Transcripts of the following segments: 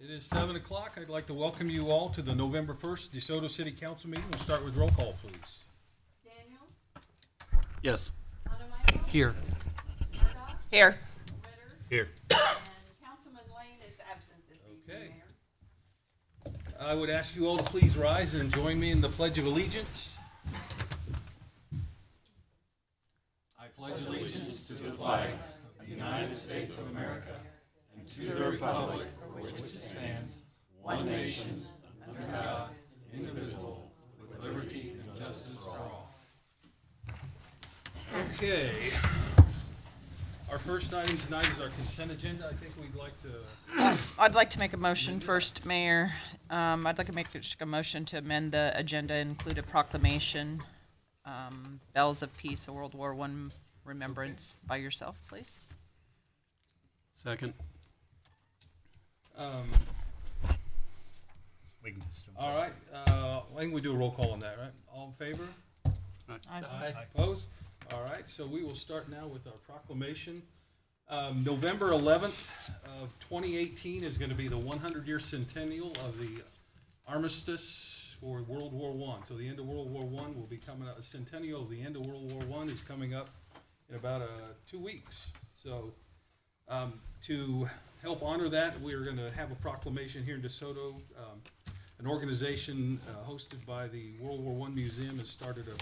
It is 7 o'clock. I'd like to welcome you all to the November 1st DeSoto City Council meeting. We'll start with roll call, please. Daniels? Yes. Montemayor? Here. Murdoch? Here. Ritter? Here. And Councilman Lane is absent this Okay. evening, Mayor. I would ask you all to please rise and join me in the Pledge of Allegiance. I pledge allegiance to the flag of the United States of America and to the republic for which it stands, one nation, under God, indivisible, with liberty and justice for all. Okay. Our first item tonight is our consent agenda. I think we'd like to... I'd like to make a motion first, Mayor. I'd like to make a motion to amend the agenda, include a proclamation, Bells of Peace, a World War I remembrance by yourself, please. Second. All right. I think we do a roll call on that, right? All in favor? Aye. Opposed? All right, so we will start now with our proclamation. November 11th of 2018 is going to be the 100-year centennial of the armistice for World War I. So the end of World War I will be coming up. A centennial of the end of World War I is coming up in about 2 weeks. So to help honor that, we're going to have a proclamation here in DeSoto. An organization hosted by the World War I Museum has started a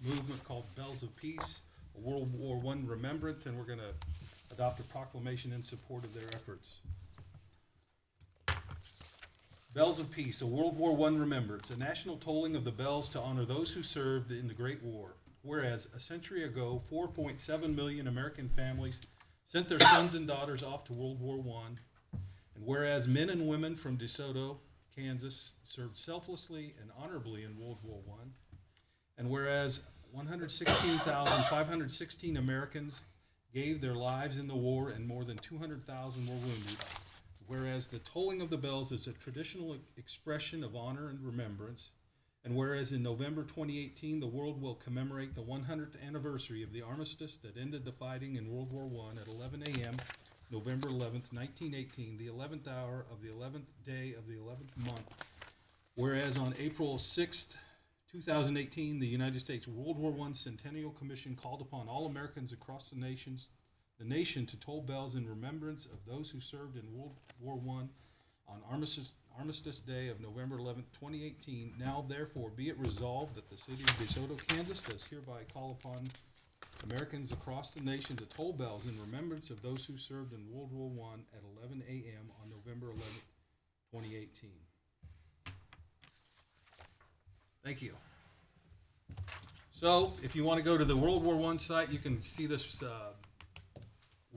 movement called Bells of Peace, a World War I remembrance, and we're going to adopt a proclamation in support of their efforts. Bells of Peace, a World War I remembrance, a national tolling of the bells to honor those who served in the Great War. Whereas a century ago, 4.7 million American families sent their sons and daughters off to World War I, and whereas men and women from DeSoto, Kansas served selflessly and honorably in World War I, and whereas 116,516 Americans gave their lives in the war and more than 200,000 were wounded, whereas the tolling of the bells is a traditional expression of honor and remembrance, and whereas in November 2018 the world will commemorate the 100th anniversary of the armistice that ended the fighting in World War I at 11 a.m. November 11th, 1918, the 11th hour of the 11th day of the 11th month. Whereas on April 6th, 2018, the United States World War I Centennial Commission called upon all Americans across the nation to toll bells in remembrance of those who served in World War I on Armistice Day of November 11th, 2018. Now, therefore, be it resolved that the city of DeSoto, Kansas does hereby call upon Americans across the nation to toll bells in remembrance of those who served in World War I at 11 a.m. on November 11th, 2018. Thank you. So, if you want to go to the World War I site, you can see this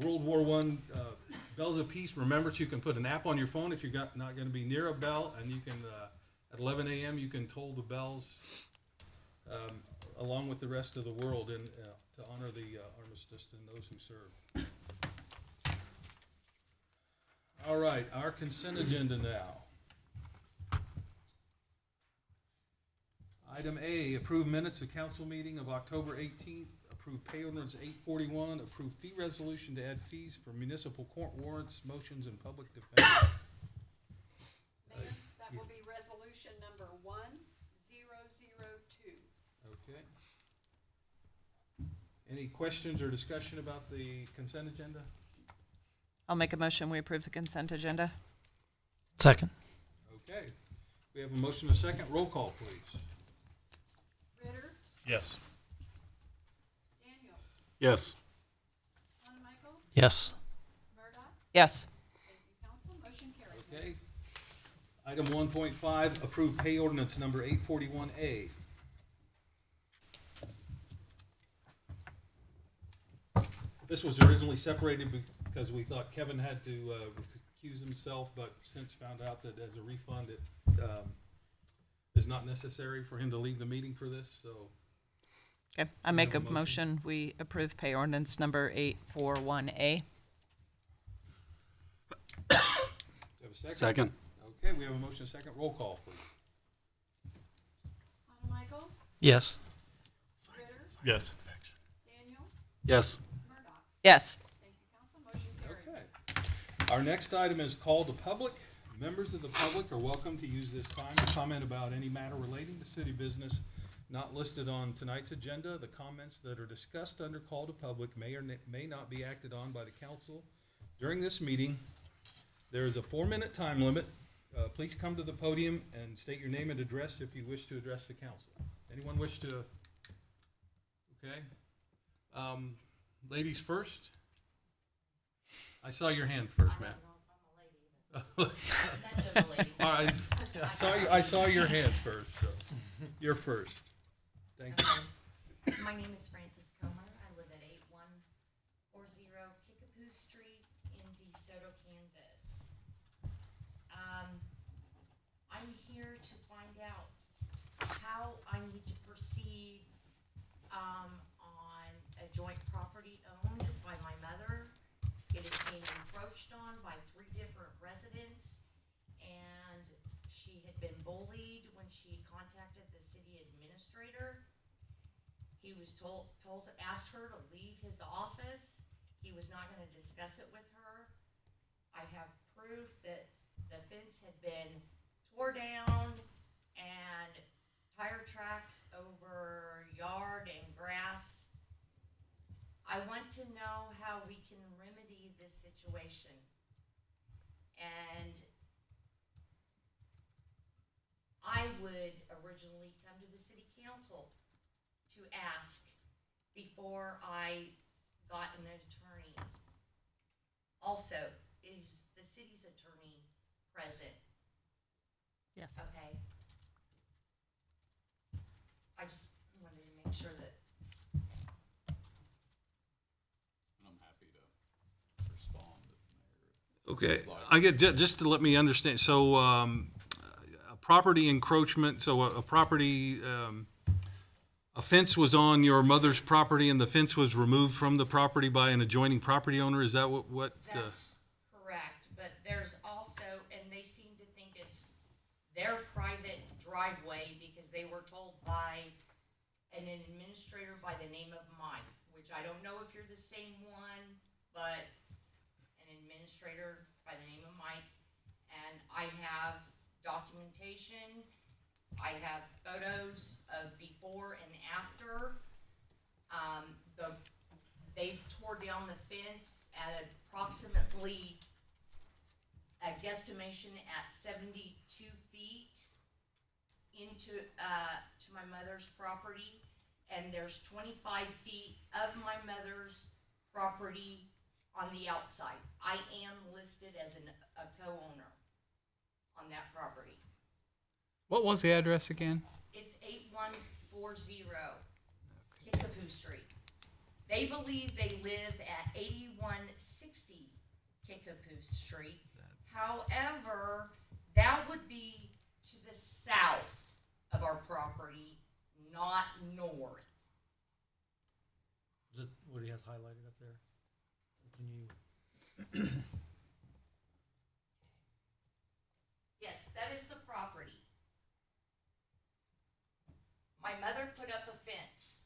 World War I Bells of Peace remembrance. You can put an app on your phone if you're not going to be near a bell, and you can, at 11 a.m., you can toll the bells along with the rest of the world and to honor the armistice and those who served. All right, our consent agenda now. Item A, approve minutes of council meeting of October 18th, approve pay ordinance 841, approve fee resolution to add fees for municipal court warrants, motions, and public defense. Mayor, that will be resolution number 1002. Okay. Any questions or discussion about the consent agenda? I'll make a motion, we approve the consent agenda. Second. Okay. We have a motion and a second. Roll call, please. Ritter? Yes. Daniels? Yes. Montemayor? Yes. Murdoch? Yes. Thank you, council. Motion carried. Okay. Item 1.5, approve pay ordinance number 841A. This was originally separated because we thought Kevin had to recuse himself, but since found out that as a refund, it is not necessary for him to leave the meeting for this, so. Okay, I make a motion, we approve pay ordinance number 841A. Do you have a second? Second. Okay, we have a motion and a second. Roll call, please. Montemayor? Yes. Ritter? Yes. Daniels? Yes. Yes. Thank you, council. Motion carried. Okay. Our next item is called a public Members of the public are welcome to use this time to comment about any matter relating to city business not listed on tonight's agenda. The comments that are discussed under call to public may or may not be acted on by the council during this meeting. There is a 4-minute time limit. Please come to the podium and state your name and address if you wish to address the council. Anyone wish to? Okay. Ladies first. I saw your hand first, Matt. All right. I saw your hand first, so you're first. Thank you. My name is Frances Comer. I live at 8140 Kickapoo Street in DeSoto, Kansas. I'm here to find out how I need to proceed on a joint property owned by my mother. It is being encroached on by 3 different residents, and she had been bullied when she contacted the city administrator. He was asked her to leave his office. He was not going to discuss it with her. I have proof that the fence had been tore down and tire tracks over yard and grass. I want to know how we can remedy this situation. And I would originally come to the city council to ask before I got an attorney. Also, is the city's attorney present? Yes. Okay. I just wanted to make sure that. I'm happy to respond if Okay, Mayor. I get, just to let me understand, so, a property encroachment, so a property, a fence was on your mother's property and the fence was removed from the property by an adjoining property owner, is that what? That's correct, but there's also, and they seem to think it's their private driveway because they were told by an administrator by the name of Mike, which I don't know if you're the same one, but an administrator by the name of Mike. And I have documentation. I have photos of before and after. They've tore down the fence at approximately a guesstimation at 72 feet into to my mother's property, and there's 25 feet of my mother's property on the outside. I am listed as a co-owner on that property. What was the address again? It's 8140 Kickapoo Street. They believe they live at 8160 Kickapoo Street. However, that would be to the south of our property, not north. Is it what he has highlighted up there? Can you? Yes, that is the property. My mother put up a fence.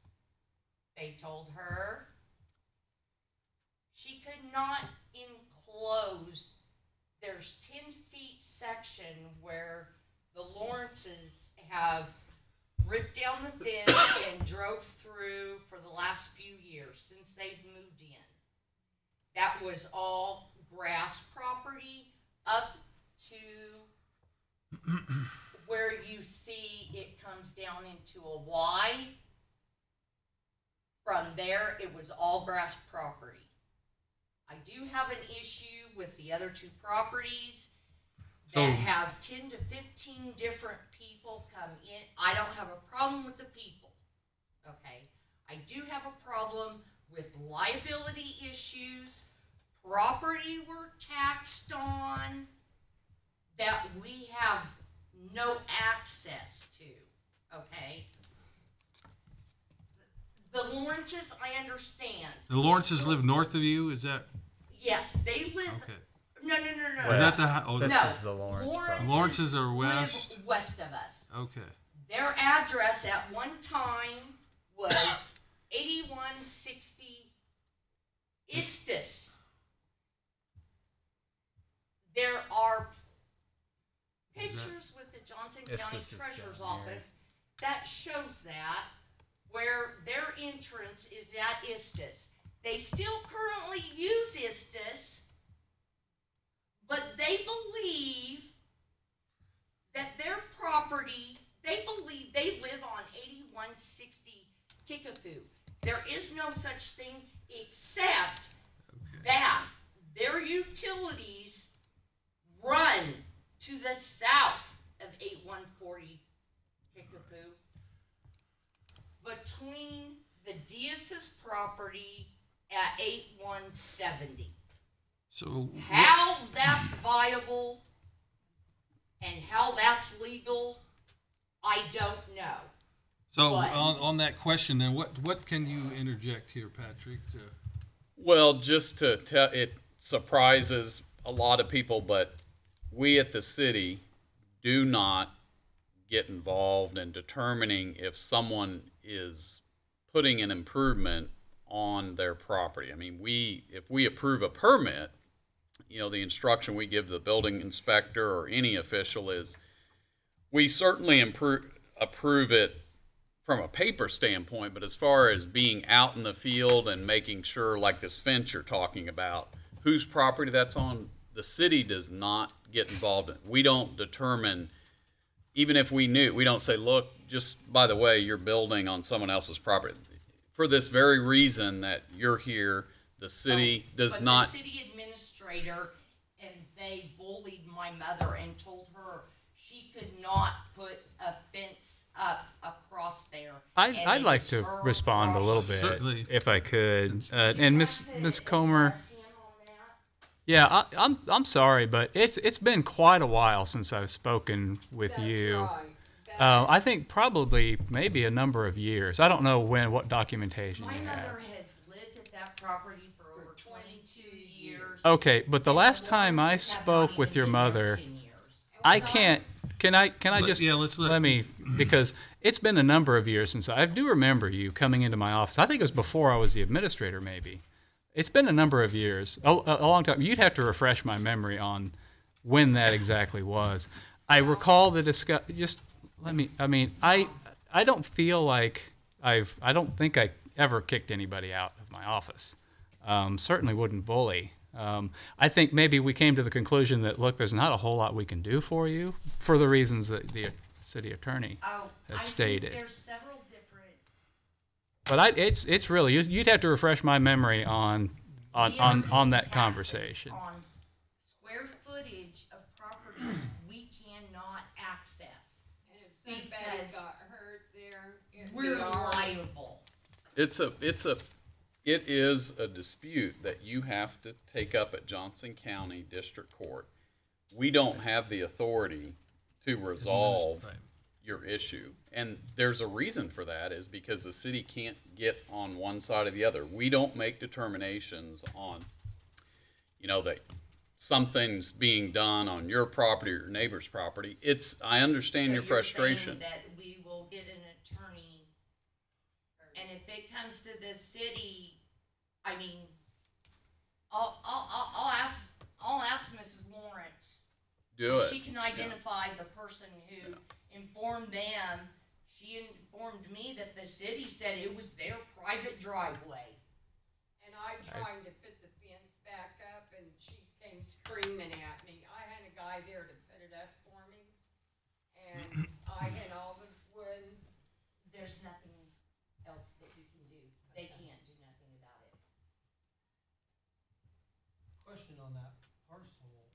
They told her she could not enclose. There's 10 feet section where the Lawrences have ripped down the fence and drove through for the last few years since they've moved in. That was all grass property up to where you see it comes down into a Y. From there, it was all grass property. I do have an issue with the other 2 properties that have 10 to 15 different people come in. I don't have a problem with the people, okay? I do have a problem with liability issues, property we're taxed on, that we have no access to, okay? The Lawrences, I understand. The Lawrences live north of you, is that? Yes, they live. Okay. No. Was that the, oh, This No. is the Lawrence Lawrences property. Lawrences are live west? west of us. Okay. Their address at one time was 8160 Istis. There are pictures with the Johnson It's County just this Treasurer's down here. Office that shows that, where their entrance is at Istis. They still currently use Istis, but they believe that their property, they believe they live on 8160 Kickapoo. There is no such thing except that their utilities run to the south of 8140 Kickapoo, between the Diaz's property at 8170. So, How that's viable and how that's legal, I don't know. so What? on that question, then, what can you interject here, Patrick? Well, just to tell, it surprises a lot of people, but we at the city do not get involved in determining if someone is putting an improvement on their property. I mean, if we approve a permit, the instruction we give the building inspector or any official is, we certainly approve it from a paper standpoint, but as far as being out in the field and making sure, like this fence you're talking about, whose property that's on, the city does not get involved in. We don't determine, even if we knew, we don't say, look, just by the way, you're building on someone else's property. For this very reason that you're here, the city does but not. The city administrator, and they bullied my mother and told her she could not put a fence up across there. And I'd it like was to her respond a little bit, Certainly. if I could. And property. Miss Comer, Address him on that. yeah, I'm sorry, but it's been quite a while since I've spoken with you. I think probably maybe a number of years. I don't know what documentation My you have. mother has lived at that property for over 22 years. Okay, but the and last time I Lawrences have spoke not with even your been there mother, 10 years. I can't. Can I Let- just yeah, let's let- let me, because it's been a number of years since I do remember you coming into my office. I think it was before I was the administrator, maybe. It's been a number of years, a long time. You'd have to refresh my memory on when that exactly was. I recall the discuss. Just let me. I mean, I don't feel like I don't think I ever kicked anybody out of my office. Certainly wouldn't bully. I think maybe we came to the conclusion that, look, there's not a whole lot we can do for you for the reasons that the city attorney Oh, has I stated. think there's several different. But it's really, you'd have to refresh my memory on that taxes conversation. On square footage of property we cannot access. And if somebody Because got hurt there, it'd We're be our liable. It is a dispute that you have to take up at Johnson County District Court. We don't have the authority to resolve Right. your issue. And there's a reason for that, is because the city can't get on one side or the other. We don't make determinations on, that something's being done on your property or your neighbor's property. I understand So your you're frustration. saying that we will get an attorney, and if it comes to the city, I mean, I'll ask Mrs. Lawrence. Do If it. she can identify the person who informed them. She informed me that the city said it was their private driveway. And I tried to put the fence back up and she came screaming at me. I had a guy there to put it up for me. And I had all the wood. There's nothing else that we can do. They can't do nothing about it. Question on that parcel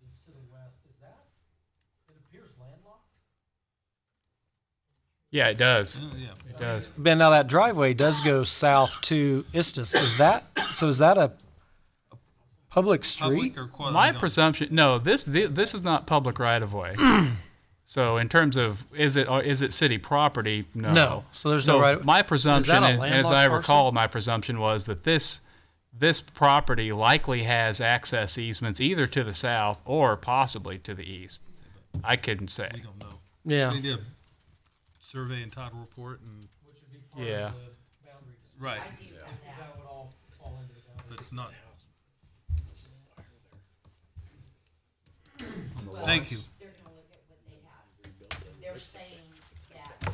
that's to the west, is that, it appears landlocked? Yeah, it does. Yeah. It does. Ben, now that driveway does go south to Istis. Is that a public street? Public or quasi? My presumption, no, this is not public right of way. So in terms of, is it city property? No. No. So there's no right- My presumption, a and as landlocked I parcel? recall, my presumption was that this property likely has access easements either to the south or possibly to the east. I couldn't say. We don't know. Yeah. We did a survey and title report and, Which would be part Yeah. of the boundary dispute. right, I do have that. That would all fall into the boundary. but not, Well, thank you. They're gonna look at what they're saying that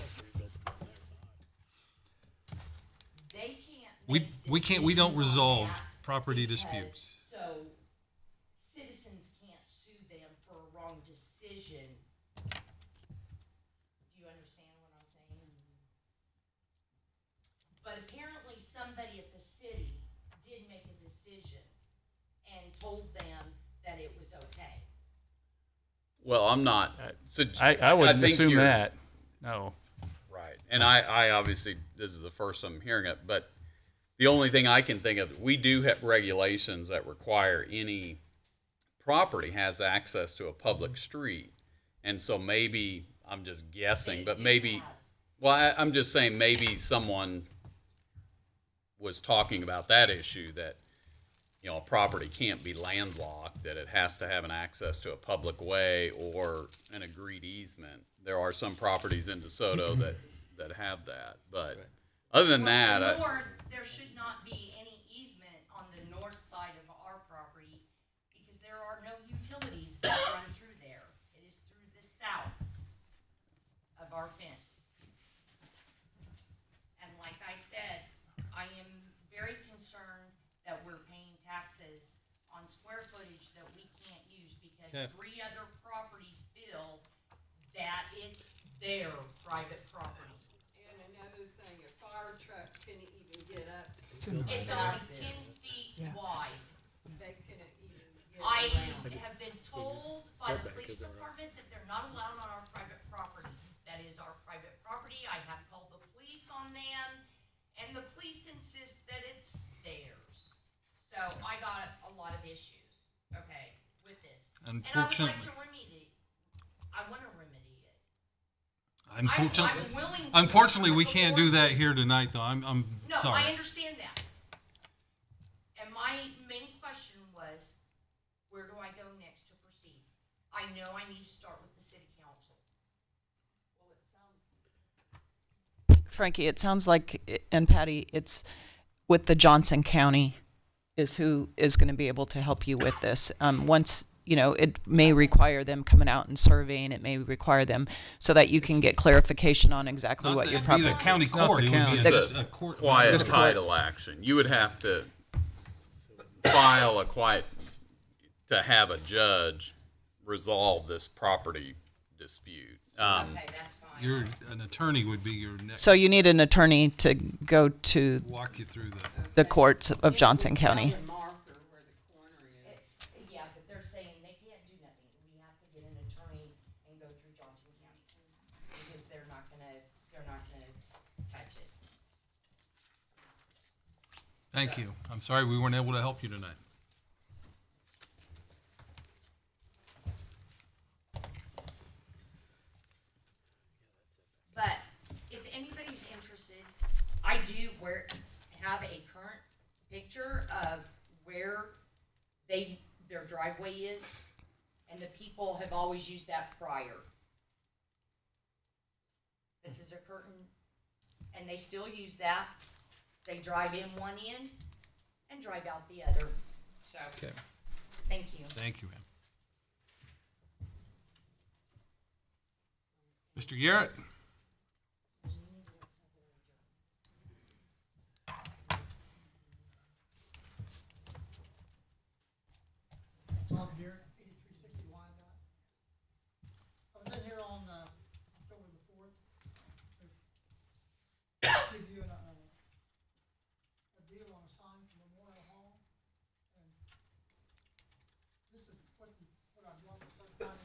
they can't We don't decisions on resolve that property because- disputes. So citizens can't sue them for a wrong decision. Do you understand what I'm saying? But apparently somebody at the city did make a decision and told them that it was okay. Well, I'm not. I wouldn't think assume you're- that. No. Right. And I obviously, this is the first I'm hearing it, but the only thing I can think of, we do have regulations that require any property has access to a public street. And so maybe, I'm just guessing, They but do maybe, have. well, I'm just saying maybe someone was talking about that issue that, you know, a property can't be landlocked, that it has to have an access to a public way or an agreed easement. There are some properties in DeSoto that have that, but other than that, Well, north, there should not be any easement on the north side of our property because there are no utilities that run through there. It is through the south of our fence. And like I said, I am very concerned that we're paying taxes on square footage that we can't use because Okay. 3 other properties feel that it's their private property. And another thing, a fire truck couldn't even get up. It's only 10 feet wide. They couldn't even get I around. have been told by the police department that they're not allowed on our private property. That is our private property. I have called the police on them, and the police insist that it's theirs. So I got a lot of issues, okay, with this. And I would like to remedy, I wanna remedy it. I'm willing to Unfortunately, work we with the can't do that board. here tonight, though. I'm No, I sorry. understand that. And my main question was, where do I go next to proceed? I know I need to start with the city council. Well, it sounds. Frankie, it sounds like, and Patty, it's with the Johnson County is who is going to be able to help you with this. Once, you know, it may require them coming out and surveying, it may require them so that you can get clarification on exactly Not what that your it'd be the property. county It's not court. the It would county. be It's a court. quiet Just a title action. You would have to file a quiet, to have a judge resolve this property dispute. Okay, that's fine. An attorney would be your next, So you need an attorney to go to walk you through the courts of Johnson County. Down in Marker where the corner is. Yeah, but they're saying they can't do nothing. We have to get an attorney and go through Johnson County. Because they're not gonna touch it. Thank you. I'm sorry we weren't able to help you tonight. But if anybody's interested, I do have a current picture of where their driveway is, and the people have always used that prior. This is a curtain, and they still use that. They drive in one end and drive out the other. So, Okay. thank you. Thank you, ma'am. Mr. Garrett? Tom Garrett, 8360 Wyandotte. I was in here on October the 4th to give you a deal on a sign for Memorial Hall. And this is what I brought the first time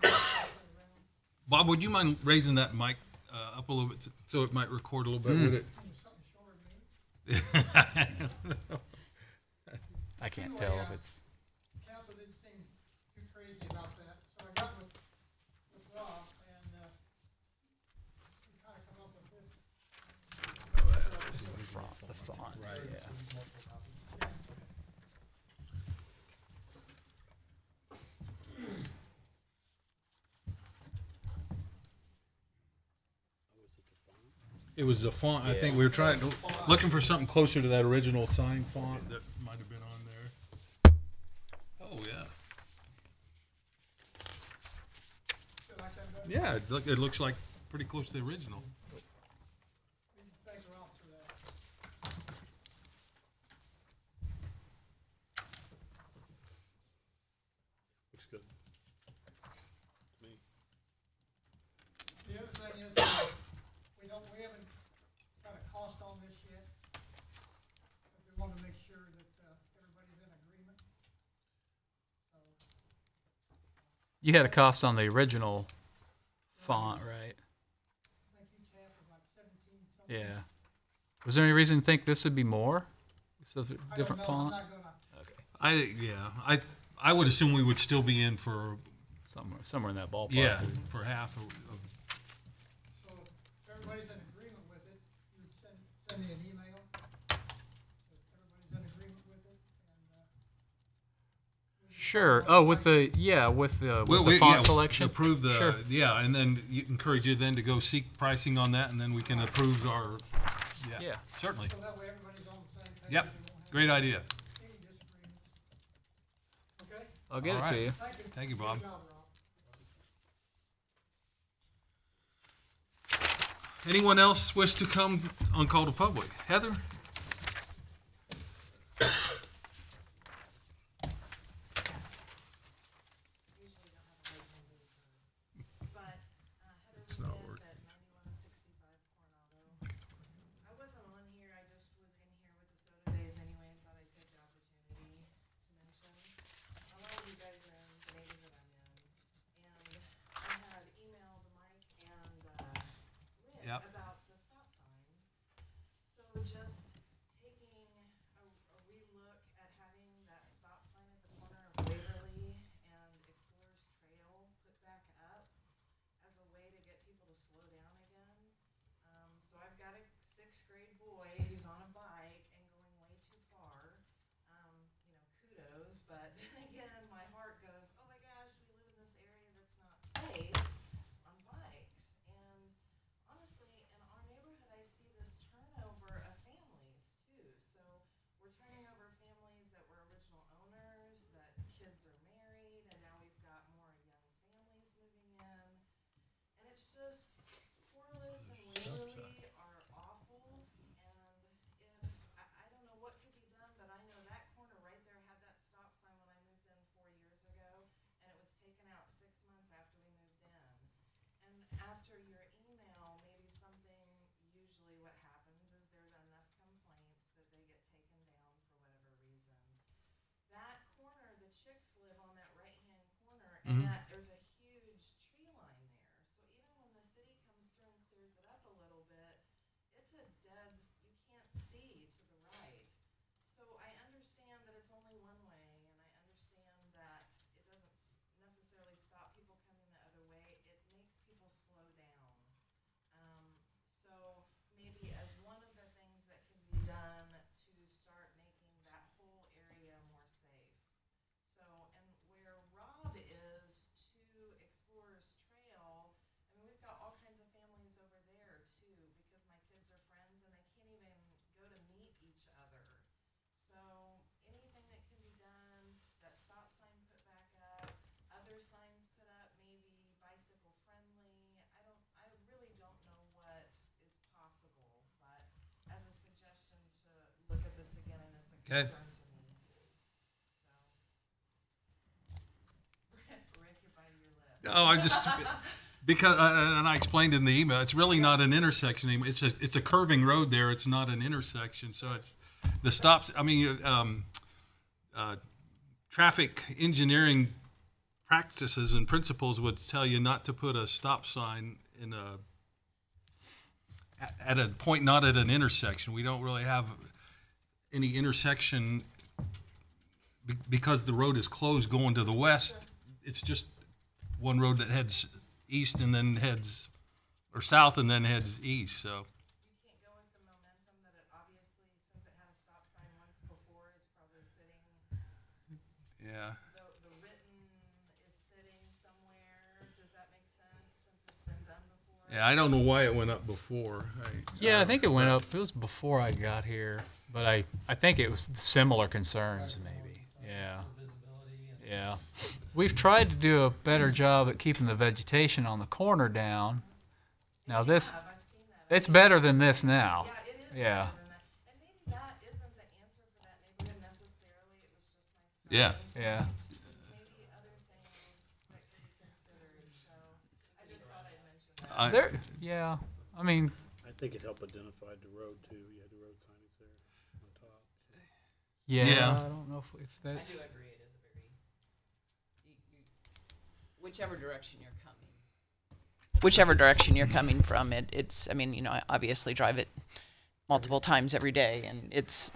around. Bob, would you mind raising that mic up a little bit so it might record a little bit with it? Something shorter than me. I can't tell if it's. Council didn't seem too crazy about that, so I got with Rob and we kind of come up with this. It's the font. Right. Yeah. It was the font. I think we were looking for something closer to that original sign font that might have been on there. Oh, yeah. Feel like that better? Yeah, it looks like pretty close to the original. We can take her off to that. Looks good. Me. The other thing is, we haven't got a cost on this yet. But we want to make sure that, everybody's in agreement. So, You had a cost on the original font, right? I think each half is like 17 something. Yeah. Was there any reason to think this would be more? So I don't different know, font? I'm not gonna, I would assume we would still be in for, Somewhere in that ballpark. yeah, for half of so if everybody's in agreement with it, you would send me an email. If everybody's in agreement with it, and, Sure. Oh, with the font selection. Approve the Sure. yeah, and then encourage you then to go seek pricing on that, and then we can approve our Yeah. certainly. so that way everybody's on the same page. Yep, and we won't have great idea. any disagreements. Okay? I'll get All it right. to you. Thank you. Thank you, Bob. Good job, Rob. Anyone else wish to come on call to public? Heather? But Heather It's not Lewis working. at 9165 Coronado. I wasn't on here, I just was in here with the soda days anyway and thought I'd take the opportunity to mention. A lot of you guys are in the neighborhood that I'm in. And I had emailed Mike and Lynn Yep. about the stop sign. So just taking a relook at having that stop sign at the corner of Waverly and Explorers Trail put back up as a way to get people to slow down again. So I've got a sixth grade boy who's on a bike and going way too far. Kudos, but then again, my heart goes, oh my gosh, we live in this area that's not safe on bikes. And honestly, in our neighborhood, I see this turnover of families too. So we're turning over families that were original owners, that kids are married, and now we've got more young families moving in. And it's just, Corliss and Waverly are awful, and I don't know what could be done, but I know that corner right there had that stop sign when I moved in 4 years ago, and it was taken out 6 months after we moved in. And after your email, maybe something, usually what happens is there's enough complaints that they get taken down for whatever reason. That corner, the chicks live on that right-hand corner, and that there's a huge tree line there. So even when the city comes through and clears it up a little bit, it's a dead, you can't see to the right. So I understand that it's only one way, and I understand that it doesn't necessarily stop people coming the other way. It makes people slow down. So maybe as one of the things that can be done to start making that whole area more safe. So, and where Rob is to Explorers Trail, I mean, we've got all kinds of families over there too, because my kids are friends and they can't even go to meet each other. So anything that can be done, that stop sign put back up, other signs put up, maybe bicycle friendly. I really don't know what is possible, but as a suggestion to look at this again, and it's a Okay. concern to me. So, Rick, you're biting your lip. Oh, I just because and I explained in the email, it's really not an intersection anymore. It's a curving road there. It's not an intersection. So it's the stops. I mean, traffic engineering practices and principles would tell you not to put a stop sign in at a point not at an intersection. We don't really have any intersection because the road is closed going to the west. It's just one road that heads east and then heads, or south and then heads east, so. You can't go with the momentum that it obviously, since it had a stop sign once before, is probably sitting, Yeah. the written is sitting somewhere. Does that make sense, since it's been done before? Yeah, I don't know why it went up before. Yeah, I think it went up. It was before I got here, but I think it was similar concerns maybe. Yeah. Yeah. We've tried to do a better job at keeping the vegetation on the corner down, Now this, I've seen that. it's better than this now. Yeah, it is Yeah. better than that. And maybe that isn't the answer for that neighborhood necessarily. It was just my Yeah. son. Yeah. Maybe other things that could be considered. So I just thought I'd mention that. There, yeah. I mean, I think it helped identify the road too. You had the road signage there on top. yeah. Yeah. I don't know if I do that's. agree, it is a very, whichever direction you're coming. Whichever direction you're coming from, it's, I mean, I obviously drive it multiple times every day, and it's,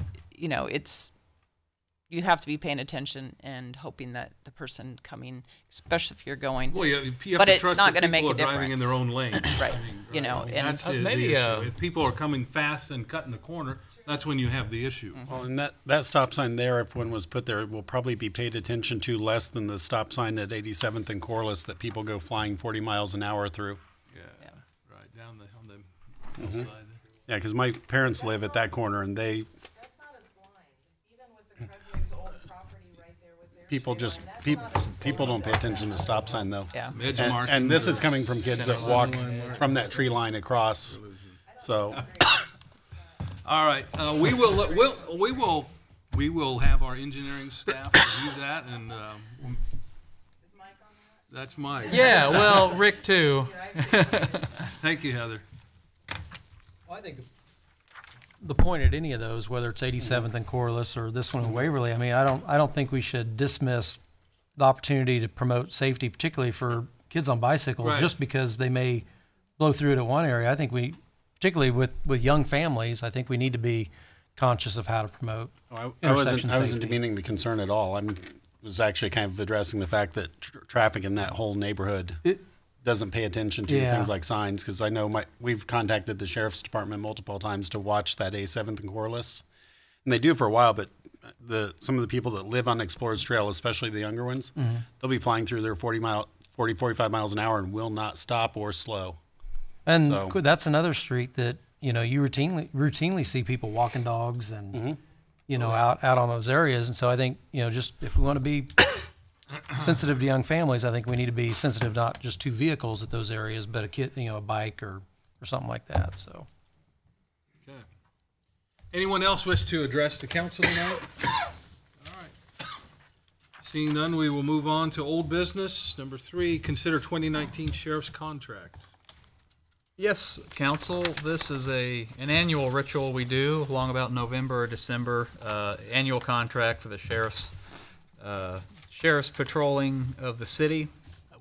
you have to be paying attention and hoping that the person coming, especially if you're going, Well, you have But to it's trust not that gonna make people a are driving in their difference. own lane. Right, I mean, and that's the maybe, issue. If people are coming fast and cutting the corner, that's when you have the issue. Well, and that stop sign there, if one was put there, will probably be paid attention to less than the stop sign at 87th and Corliss that people go flying 40 miles an hour through. Yeah, right, down on the hillside. Yeah, because my parents live at that corner, and That's not as blind. Even with the Craigwig's old property right there with their people tree just, line, that's people, not as people don't pay attention to the stop sign, though. yeah. Edge And, marking and this or is coming from kids that walk from that tree line across. So, All right, we will have our engineering staff review that, and Is Mike on that? that's Mike. Yeah. Well, Rick too. Thank you, Heather. Well, I think the point at any of those, whether it's 87th and Corliss or this one in Waverly, I mean, I don't think we should dismiss the opportunity to promote safety, particularly for kids on bicycles, Right. just because they may blow through it at one area. I think we, particularly with young families, I think we need to be conscious of how to promote I intersection wasn't safety. demeaning the concern at all. Was actually kind of addressing the fact that traffic in that whole neighborhood doesn't pay attention to Yeah. things like signs, because I know we've contacted the sheriff's department multiple times to watch that A7th and Corliss, and they do for a while, but some of the people that live on Explorers Trail, especially the younger ones, they'll be flying through their 45 miles an hour and will not stop or slow. And So- that's another street that, you routinely see people walking dogs and, out on those areas. And so I think, just if we want to be sensitive to young families, I think we need to be sensitive not just to vehicles at those areas, but a kid, a bike or something like that. So. Okay. Anyone else wish to address the council tonight? All right. Seeing none, we will move on to old business. Number 3, consider 2019 sheriff's contract. Yes, council, this is an annual ritual we do along about November or December, annual contract for the sheriff's patrolling of the city.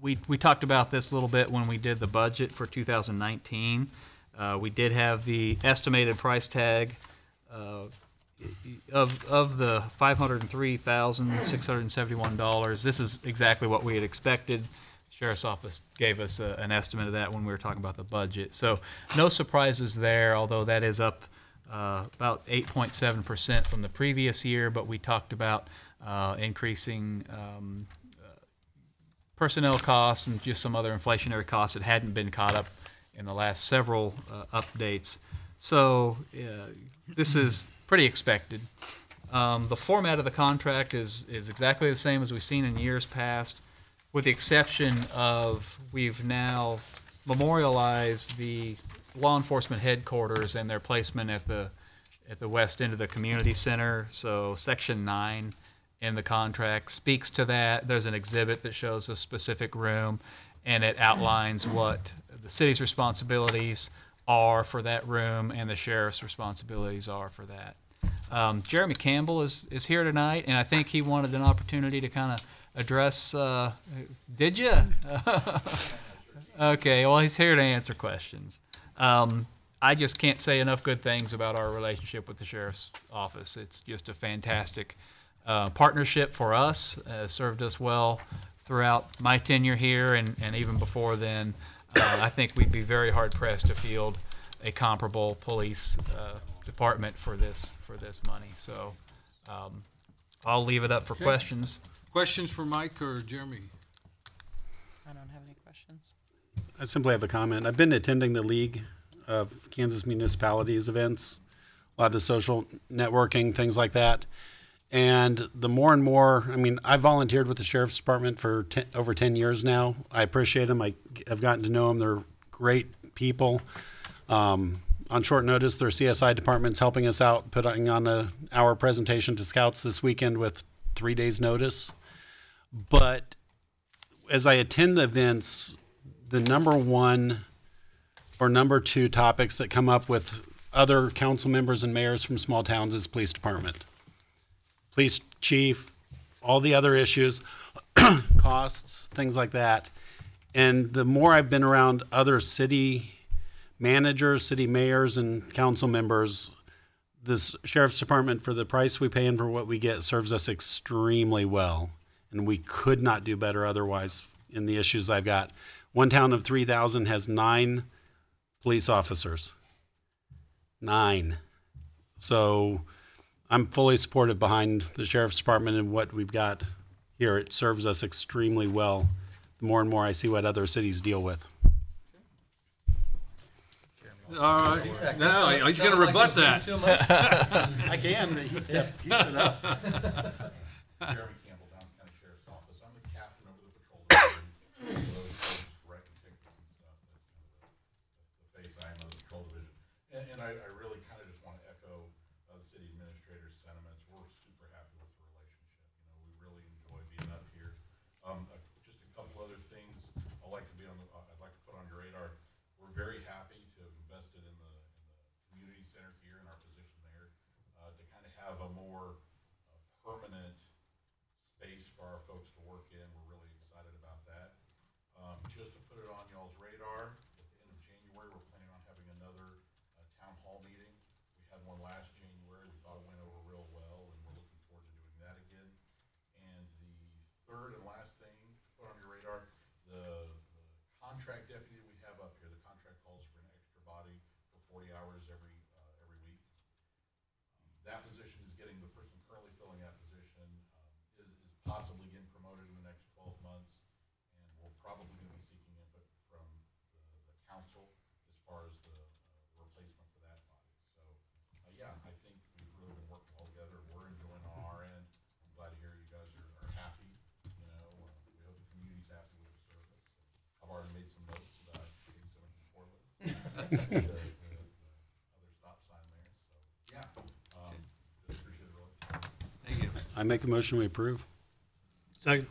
We talked about this a little bit when we did the budget for 2019. We did have the estimated price tag of the $503,671. This is exactly what we had expected. Sheriff's Office gave us an estimate of that when we were talking about the budget. So no surprises there, although that is up about 8.7% from the previous year, but we talked about increasing personnel costs and just some other inflationary costs that hadn't been caught up in the last several updates. So this is pretty expected. The format of the contract is exactly the same as we've seen in years past, with the exception of we've now memorialized the law enforcement headquarters and their placement at the west end of the community center. So Section 9 in the contract speaks to that. There's an exhibit that shows a specific room, and it outlines what the city's responsibilities are for that room and the sheriff's responsibilities are for that. Jeremy Campbell is here tonight, and I think he wanted an opportunity to kind of address, did you? Okay, well, he's here to answer questions. I just can't say enough good things about our relationship with the Sheriff's Office. It's just a fantastic partnership for us, served us well throughout my tenure here and even before then. I think we'd be very hard-pressed to field a comparable police department for this money. So I'll leave it up for questions. Questions for Mike or Jeremy? I don't have any questions. I simply have a comment. I've been attending the League of Kansas Municipalities events, a lot of the social networking, things like that. And the more and more, I've volunteered with the Sheriff's Department for over 10 years now. I appreciate them. I've gotten to know them. They're great people. On short notice, their CSI department's helping us out, putting on our presentation to scouts this weekend with 3 days' notice. But as I attend the events, the number one or number two topics that come up with other council members and mayors from small towns is police department. Police chief, all the other issues, costs, things like that. And the more I've been around other city managers, city mayors, and council members, this sheriff's department, for the price we pay and for what we get, serves us extremely well. And we could not do better otherwise in the issues I've got. One town of 3,000 has 9 police officers. 9. So I'm fully supportive behind the sheriff's department and what we've got here. It serves us extremely well. The more and more I see what other cities deal with. All right. No, he's going to rebut that. I can, but he stood up. Jeremy Campbell, Johnson County Sheriff's Office. I'm the captain over the patrol division. For those folks writing tickets and stuff, that's the face I am of the patrol division. And I really kind of just want to echo the city administrator's sentiments. We're super happy with the relationship. You know, we really enjoy being up here. Just a couple other things I'd like to put on your radar. We're very happy to have invested in the community center here in our position there to kind of have a more permanent space for our folks to work in. We're really excited about that. Just to put it on y'all's radar, at the end of January, we're planning on having another town hall meeting. We had one last January. We thought it went over real well, and we're looking forward to doing that again. And the third and last thing to put on your radar, the contract deputy we have up here, the contract calls for an extra body for 40 hours every week. That position is getting, the person currently filling that position is possibly getting promoted in the next 12 months, and we're probably going to be seeking input from the council as far as the replacement for that body. So, yeah, I think we've really been working well together. We're enjoying on our end. I'm glad to hear you guys are happy. You know, we hope the community's happy with the service. I've already made some notes about 87 list. Other stop sign there. So, yeah. Just appreciate it, really. Thank you. I make a motion we approve. Second.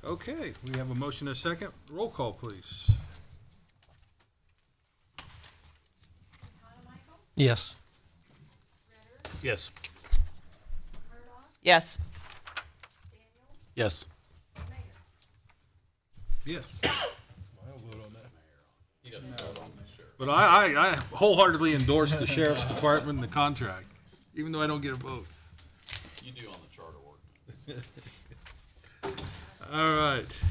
Okay, we have a motion and a second. Roll call, please. Yes. Yes. Yes. Yes. Yes. I don't vote on that. He doesn't vote on this, sheriff. But I wholeheartedly endorse the sheriff's department and the contract, even though I don't get a vote. You do on the charter ordinance. All right.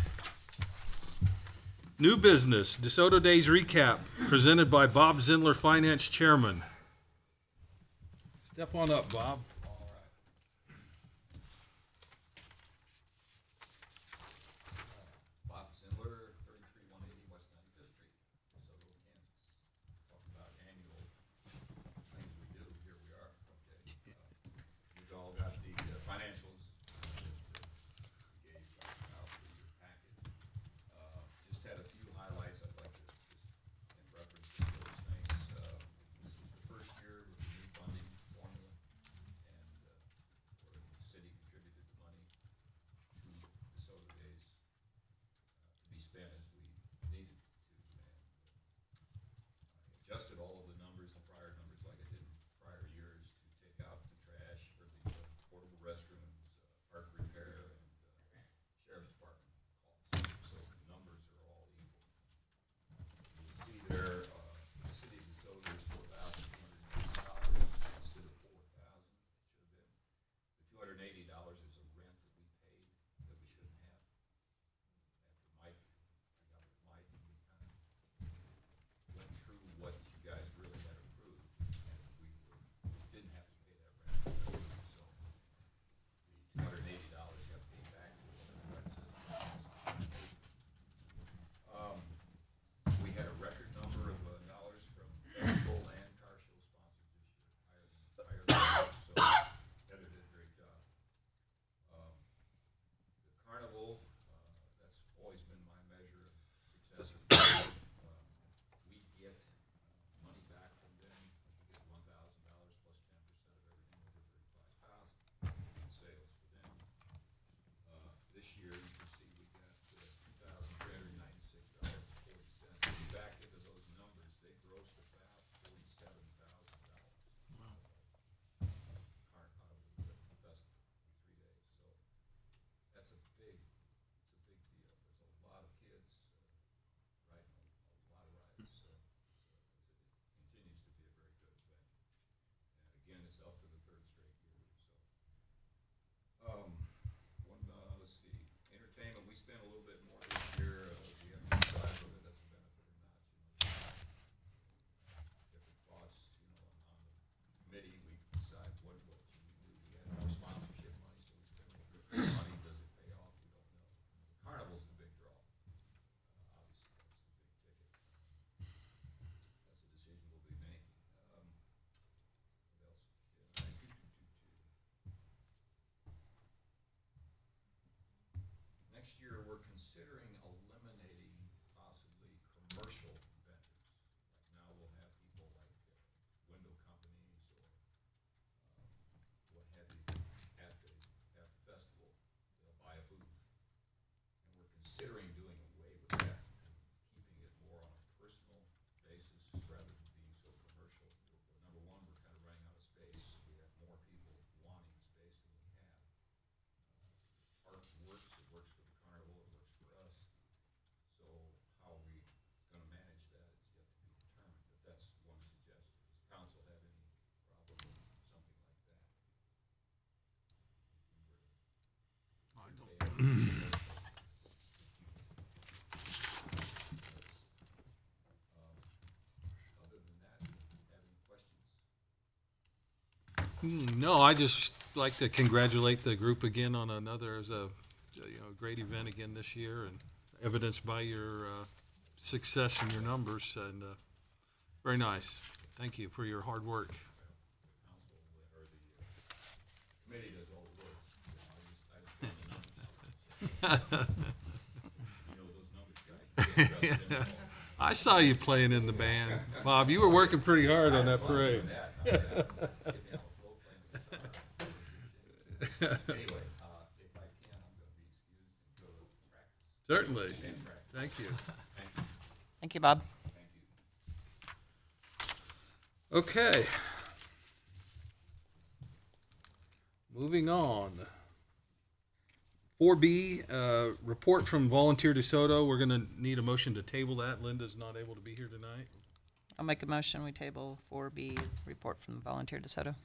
New business, DeSoto Days recap, presented by Bob Zindler, Finance Chairman. Step on up, Bob. Bob Zindler, 33180 West 95th Street, DeSoto, Kansas. Talking about annual things we do, here we are, okay. You've all got the financials that we gave out for your packet. Just had a few highlights I'd like to just, in reference to those things. This was the first year with the new funding formula, next year, we're considering eliminating possibly commercial vendors. Like now we'll have people like window companies or what have you at the festival. They'll buy a booth. And we're considering doing away with that and keeping it more on a personal basis rather than being so commercial. Number one, we're kind of running out of space. We have more people wanting space than we have. Parks works, it works for the carnival, it works for us. So how are we gonna manage that is yet to be determined, but that's one suggestion. Does council have any problem with something like that? I don't. Other than that, do you have any questions? No, I just like to congratulate the group again on another, as a, great event again this year, and evidenced by your success and your numbers, and very nice. Thank you for your hard work. Council or the committee does all the work. I just the numbers. You know those numbers, guys. I saw you playing in the band, Bob. You were working pretty hard on that parade. Anyway, if I can, I'm gonna be excused and go to practice. Certainly. Thank you. Thank you, Bob. Okay. Moving on. 4B, report from Volunteer DeSoto. We're going to need a motion to table that. Linda's not able to be here tonight. I'll make a motion, we table 4B, report from Volunteer DeSoto.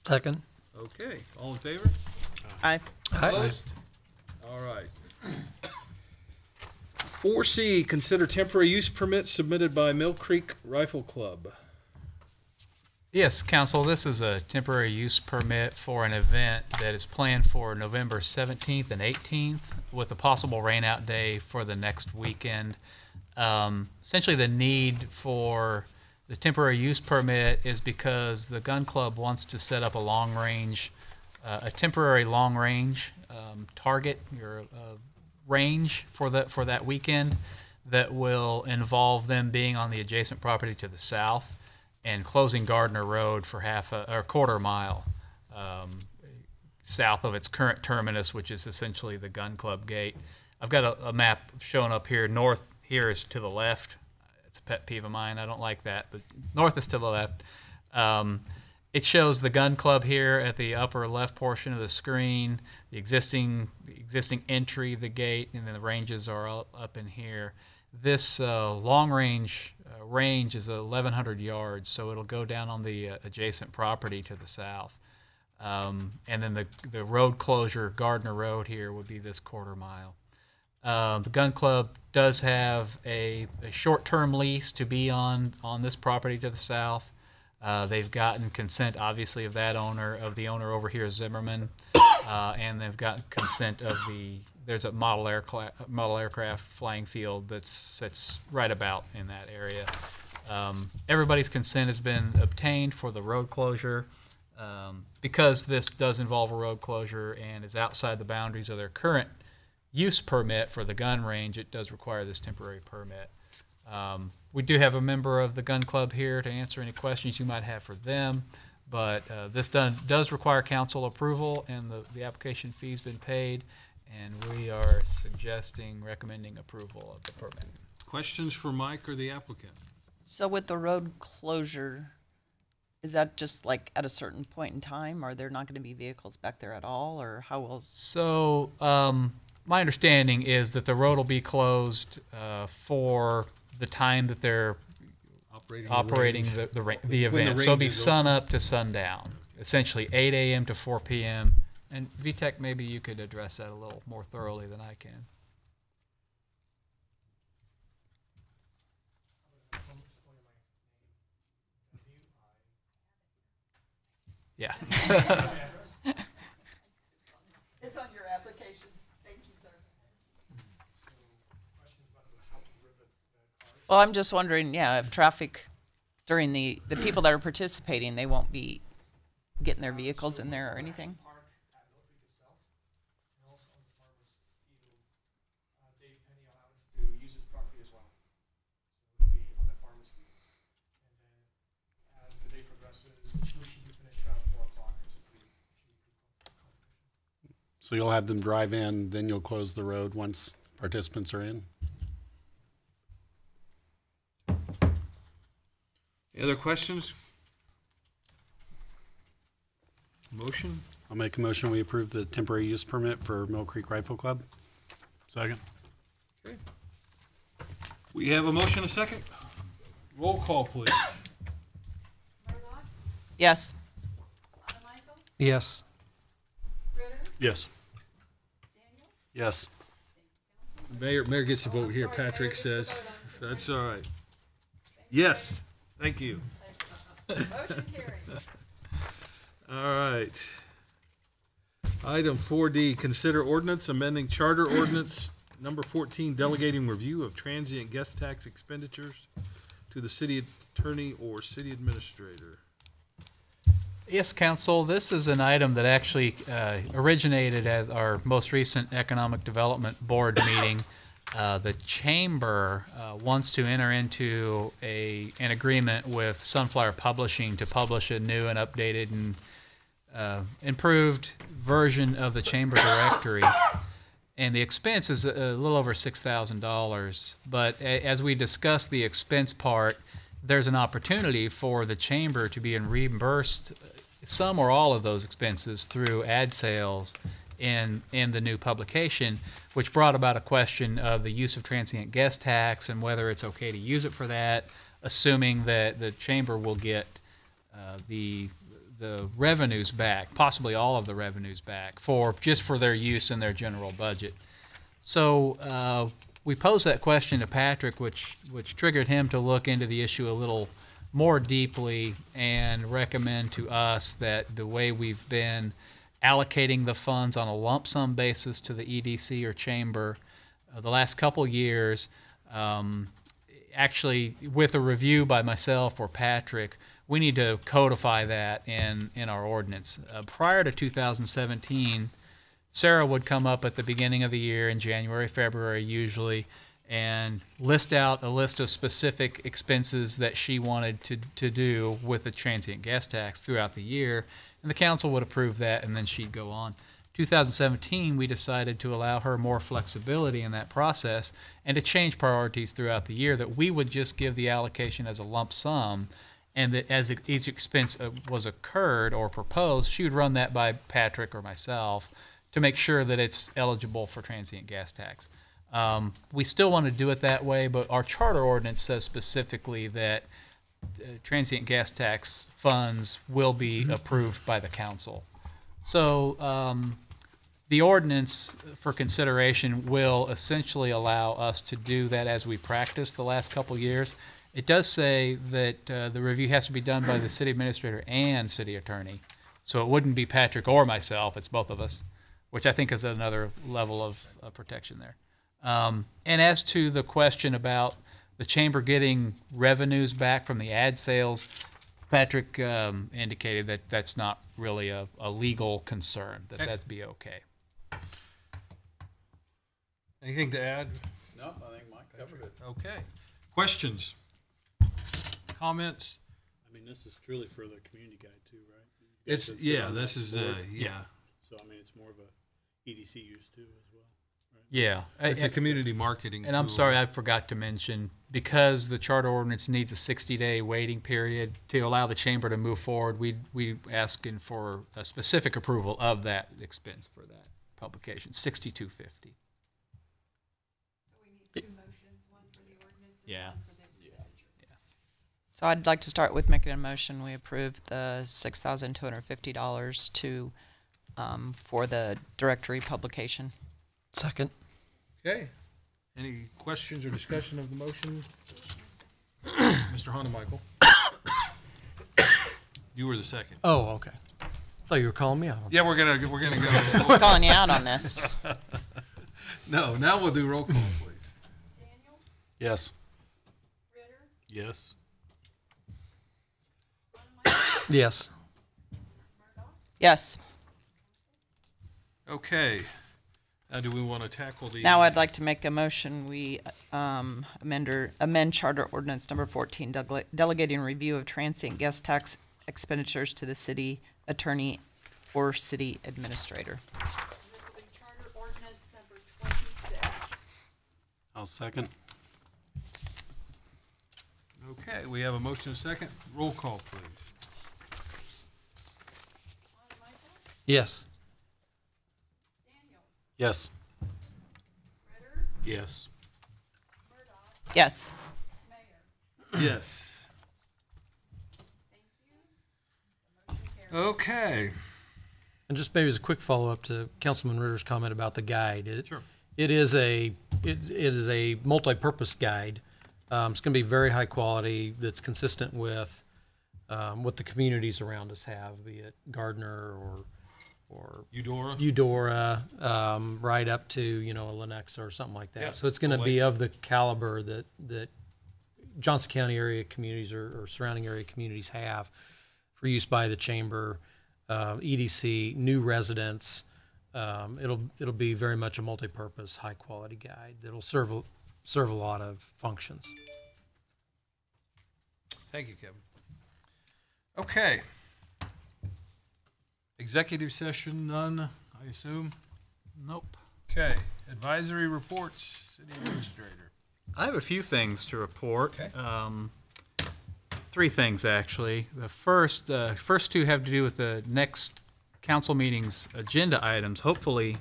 Second. Okay, all in favor? Aye. Opposed? All right. 4C, consider temporary use permit submitted by Mill Creek Rifle Club. Yes, council, this is a temporary use permit for an event that is planned for November 17th and 18th with a possible rainout day for the next weekend. Essentially, the need for the temporary use permit is because the gun club wants to set up a temporary long range target or range for that weekend that will involve them being on the adjacent property to the south and closing Gardner Road for a quarter mile south of its current terminus, which is essentially the gun club gate. I've got a map showing up here. North here is to the left. It's a pet peeve of mine. I don't like that, but north is to the left. It shows the gun club here at the upper left portion of the screen, the existing entry, the gate, and then the ranges are up in here. This long range is 1,100 yards, so it'll go down on the adjacent property to the south. And then the road closure, Gardner Road here, would be this quarter mile. The gun club does have a short-term lease to be on this property to the south. They've gotten consent, obviously, of the owner over here, Zimmerman, and they've gotten consent of there's a model aircraft flying field that's right about in that area. Everybody's consent has been obtained for the road closure. Because this does involve a road closure and is outside the boundaries of their current use permit for the gun range, it does require this temporary permit. We do have a member of the gun club here to answer any questions you might have for them, but this does require council approval, and the application fee's been paid, and we are recommending approval of the permit. Questions for Mike or the applicant? So with the road closure, is that just like at a certain point in time? Are there not going to be vehicles back there at all, or how will? So my understanding is that the road will be closed for the time that they're operating the event. So it'll be sun up to sundown, essentially 8 a.m. to 4 p.m. And VTech, maybe you could address that a little more thoroughly than I can. Yeah. It's on your application. Thank you, sir. Well, I'm just wondering, if traffic during the people that are participating, they won't be getting their vehicles in there or anything? farmer's field. And then as the day progresses, we should be finished around 4 o'clock. It's a pretty competition. So you'll have them drive in, then you'll close the road once participants are in? Any other questions? Motion? I'll make a motion, we approve the temporary use permit for Mill Creek Rifle Club. Second. Okay. We have a motion, a second. Roll call, please. Yes. Yes. Yes. Yes. Mayor gets to vote here, Patrick says. That's all right. Yes, thank you. Motion carried. All right. Item 4D, consider ordinance amending charter ordinance number 14, delegating review of transient guest tax expenditures to the city attorney or city administrator. Yes, Council, this is an item that actually originated at our most recent Economic Development Board meeting. The Chamber wants to enter into an agreement with Sunflower Publishing to publish a new and updated and improved version of the Chamber Directory. And the expense is a little over $6,000. But as we discuss the expense part, there's an opportunity for the Chamber to be reimbursed some or all of those expenses through ad sales in the new publication, which brought about a question of the use of transient guest tax and whether it's okay to use it for that, assuming that the Chamber will get the revenues back, possibly all of the revenues back, for their use in their general budget. So we posed that question to Patrick, which triggered him to look into the issue a little more deeply and recommend to us that the way we've been allocating the funds on a lump sum basis to the EDC or Chamber the last couple years, actually with a review by myself or Patrick, we need to codify that in our ordinance. Prior to 2017, Sarah would come up at the beginning of the year in January, February usually, and list out a list of specific expenses that she wanted to do with the transient guest tax throughout the year, and the council would approve that, and then she'd go on. 2017, we decided to allow her more flexibility in that process and to change priorities throughout the year, that we would just give the allocation as a lump sum, and that as each expense was occurred or proposed, she would run that by Patrick or myself to make sure that it's eligible for transient gas tax. We still want to do it that way, but our charter ordinance says specifically that transient gas tax funds will be approved by the council. So the ordinance for consideration will essentially allow us to do that as we practice the last couple years. It does say that the review has to be done by the city administrator and city attorney. So it wouldn't be Patrick or myself, it's both of us, which I think is another level of protection there. And as to the question about the Chamber getting revenues back from the ad sales, Patrick indicated that that's not really a legal concern, that'd be okay. Anything to add? No, I think Mike covered it. Okay. Questions? Comments? I mean, this is truly for the community guide too, right? It's, yeah, this is, yeah. So, I mean, it's more of a EDC use too as well, right? Yeah. It's a community marketing And I'm tool. sorry, I forgot to mention, because the charter ordinance needs a 60-day waiting period to allow the Chamber to move forward, we asking for a specific approval of that expense for that publication, $62.50. So we need two motions, one for the ordinance and Yeah. one for the expenditure. So I'd like to start with making a motion. We approve the $6,250 to for the directory publication. Second. Okay. Any questions or discussion of the motion? Mr. Hanemichael. You were the second. Oh, okay. Thought you were calling me out. Yeah, we're gonna go. We're calling you out on this. No, now we'll do roll call, please. Daniels, Yes. Ritter, Yes. Yes. Yes. Okay. Now, do we want to tackle the? Now I'd like to make a motion, we amend Charter Ordinance number 14, delegating review of transient guest tax expenditures to the city attorney or city administrator. This will be Charter Ordinance number 26. I'll second. Okay, we have a motion and a second. Roll call, please. Yes. Daniels, Yes. Ritter, Yes. Murdoch, Yes. Mayor. Yes. Thank you. The motion carries. Okay. And just maybe as a quick follow-up to Councilman Ritter's comment about the guide. Sure. It is a multi-purpose guide. It's going to be very high quality that's consistent with what the communities around us have, be it Gardner or Eudora, right up to, a Lenexa or something like that. Yeah, So it's going to the be lake. of the caliber that Johnson County area communities or surrounding area communities have for use by the chamber, EDC, new residents. It'll be very much a multi-purpose, high-quality guide that'll serve a lot of functions. Thank you, Kevin. Okay. Executive session, none, I assume? Nope. Okay. Advisory reports, city administrator. I have a few things to report. Okay. Three things, actually. The first two have to do with the next council meeting's agenda items. Hopefully,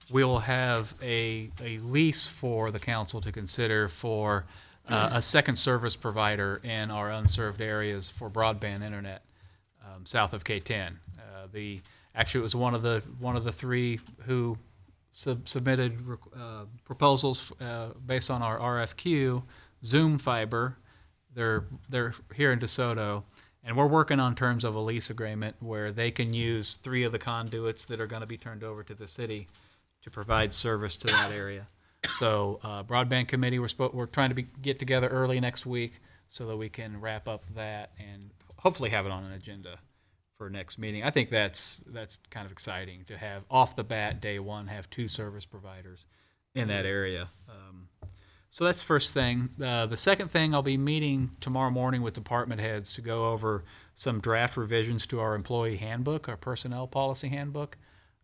we'll have a lease for the council to consider for a second service provider in our unserved areas for broadband internet south of K10. Actually, it was one of the three who submitted proposals based on our RFQ. Zoom Fiber, they're here in DeSoto, and we're working on terms of a lease agreement where they can use 3 of the conduits that are going to be turned over to the city to provide service to that area. So broadband committee, we're trying to get together early next week so that we can wrap up that and hopefully have it on an agenda for next meeting. I think that's kind of exciting to have off the bat, day one, have 2 service providers in that area. So that's the first thing. The second thing, I'll be meeting tomorrow morning with department heads to go over some draft revisions to our employee handbook, our personnel policy handbook.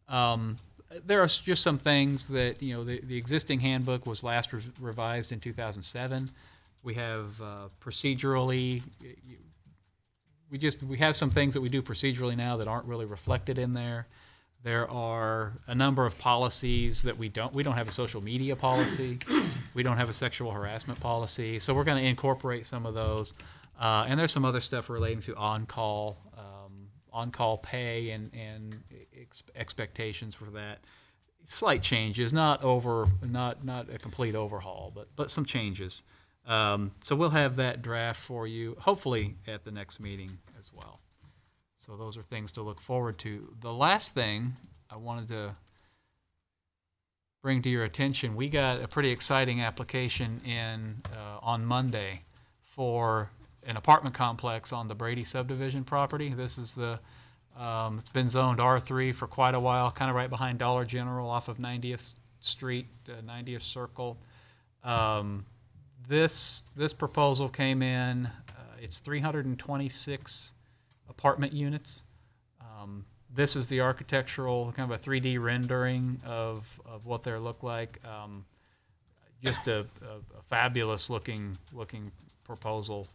There are just some things that, the existing handbook was last revised in 2007. We have procedurally, we have some things that we do procedurally now that aren't really reflected in there. There are a number of policies that we don't have a social media policy. We don't have a sexual harassment policy. So we're going to incorporate some of those. And there's some other stuff relating to on-call pay and expectations for that. Slight changes, not a complete overhaul, but some changes. So we'll have that draft for you, hopefully at the next meeting as well. So those are things to look forward to. The last thing I wanted to bring to your attention, we got a pretty exciting application in on Monday for an apartment complex on the Brady subdivision property. This is it's been zoned R3 for quite a while, kind of right behind Dollar General off of 90th Street, 90th Circle. This proposal came in, it's 326 apartment units. This is the architectural, kind of a 3D rendering of what they look like. Just a fabulous looking proposal.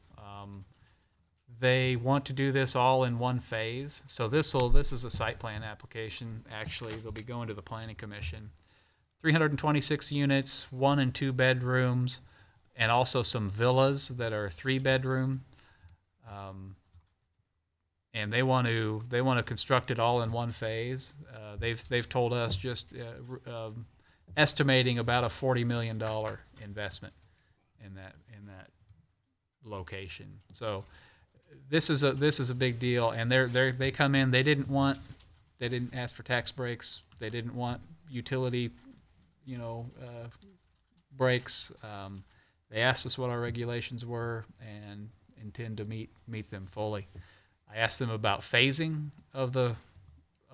They want to do this all in one phase. So this is a site plan application. Actually, they'll be going to the Planning Commission. 326 units, 1 and 2 bedrooms, and also some villas that are 3 bedroom. And they want to construct it all in one phase. They've told us just estimating about a $40 million investment in that location. So this is a big deal. And they come in. They didn't ask for tax breaks. They didn't want utility, breaks. They asked us what our regulations were and intend to meet them fully. I asked them about phasing of the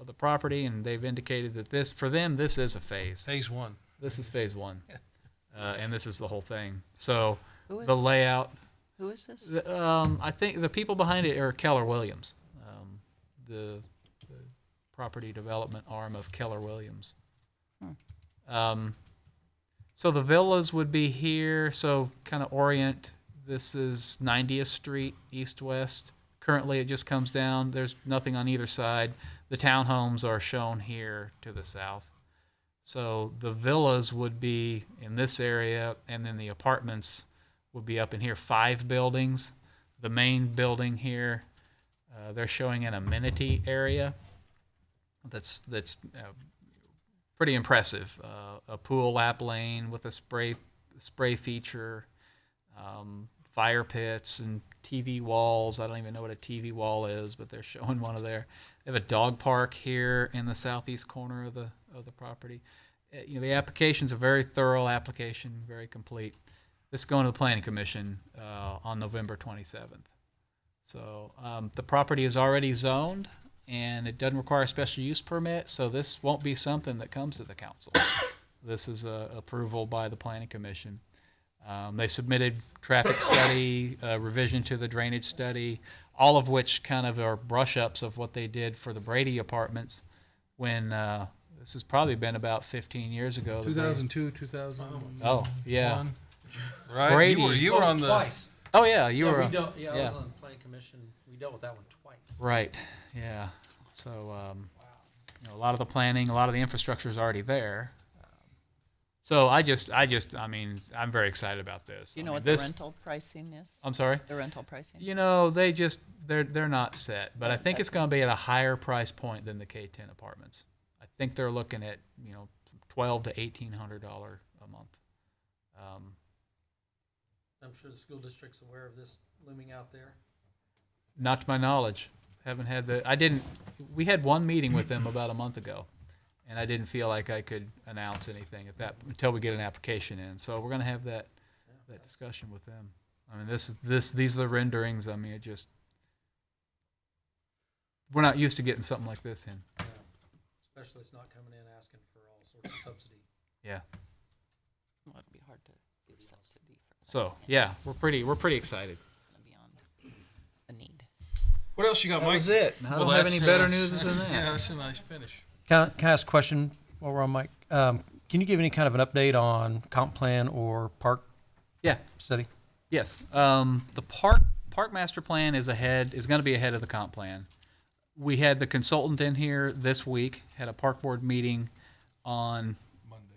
of the property, and they've indicated that this, for them, this is a phase. Phase one. This is phase one, and this is the whole thing. So Who is- the layout. Who is this? I think the people behind it are Keller Williams, the property development arm of Keller Williams. So the villas would be here. So kind of orient. This is 90th Street, east-west. Currently, it just comes down. There's nothing on either side. The townhomes are shown here to the south. So the villas would be in this area, and then the apartments would be up in here. 5 buildings. The main building here, they're showing an amenity area. That's pretty impressive. A pool lap lane with a spray feature, fire pits and TV walls. I don't even know what a TV wall is, but they're showing one of there. They have a dog park here in the southeast corner of the property. The application's a very thorough application, very complete. This is going to the Planning Commission on November 27th. So the property is already zoned, and it doesn't require a special use permit, so this won't be something that comes to the council. This is approval by the Planning Commission. They submitted traffic study, revision to the drainage study, all of which kind of are brush-ups of what they did for the Brady Apartments when this has probably been about 15 years ago. 2002, 2000. Oh, yeah. Right? Brady. You were on the... Twice. Oh, yeah, you Yeah, were. I was on the planning commission. We dealt with that one twice. Right, yeah. So, a lot of the planning, a lot of the infrastructure is already there. So I mean, I'm very excited about this. Do you know I mean, what the rental pricing is? I'm sorry? The rental pricing? They're not set, but I think it's going to be at a higher price point than the K10 apartments. I think they're looking at, $1,200 to $1,800 a month. I'm sure the school district's aware of this looming out there. Not to my knowledge. Haven't had we had one meeting with them about a month ago, and I didn't feel like I could announce anything until we get an application in. So we're going to have that discussion with them. I mean, these are the renderings. I mean, we're not used to getting something like this in. Yeah. Especially it's not coming in asking for all sorts of subsidy. Yeah. Well, it'd be hard to give subsidy for that. So yeah, we're pretty excited. Beyond a need. What else you got, That Mike? was it. I don't have any better news than that. Yeah, that's a nice finish. Can I ask a question while we're on mic? Can you give any kind of an update on comp plan or park study? Yes. The park master plan is going to be ahead of the comp plan. We had the consultant in here this week, had a park board meeting on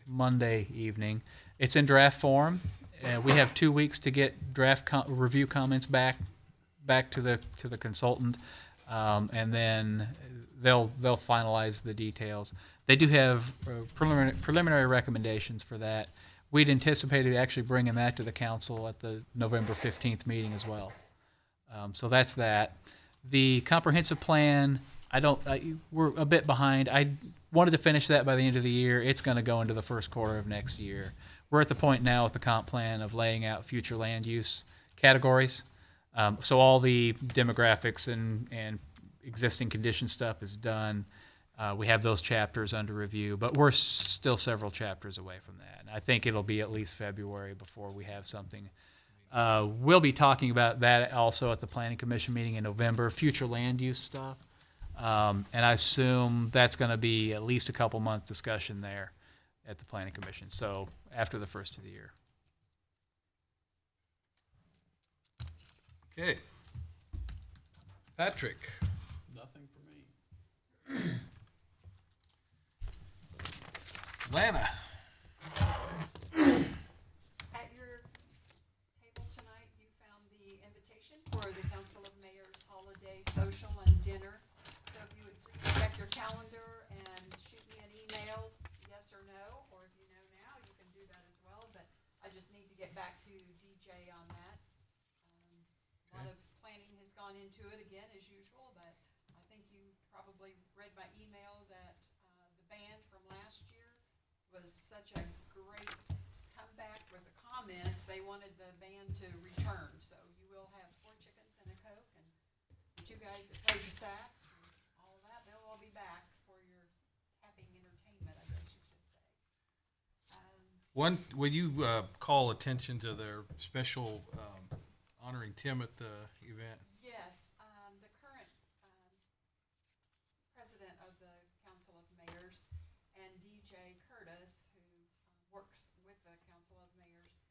Monday evening. It's in draft form. We have 2 weeks to get draft review comments back to the consultant, and then they'll finalize the details. They do have preliminary recommendations for that. We'd anticipated actually bringing that to the council at the November 15th meeting as well. So that's that. The comprehensive plan, we're a bit behind. I wanted to finish that by the end of the year. It's going to go into the first quarter of next year. We're at the point now with the comp plan of laying out future land use categories. So all the demographics and existing condition stuff is done. We have those chapters under review, but we're still several chapters away from that. And I think it'll be at least February before we have something. We'll be talking about that also at the Planning Commission meeting in November, future land use stuff. And I assume that's going to be at least a couple month discussion there at the Planning Commission. So after the first of the year. Okay. Patrick. Nothing for me. Lana. At your table tonight, you found the invitation for the Council of Mayors Holiday Social and Dinner. So if you would please check your calendar and shoot me an email, yes or no, or if you know now, you can do that as well. But I just need to get back to DJ on that. A lot of planning has gone into it again, as usual, but I think you probably read my email that the band from last year was such a great comeback with the comments. They wanted the band to return, so you will have 4 chickens and a Coke, and the 2 guys that played the sax and all of that, they'll all be back for Will you call attention to their special honoring Tim at the event? Yes, the current president of the Council of Mayors and DJ Curtis, who works with the Council of Mayors,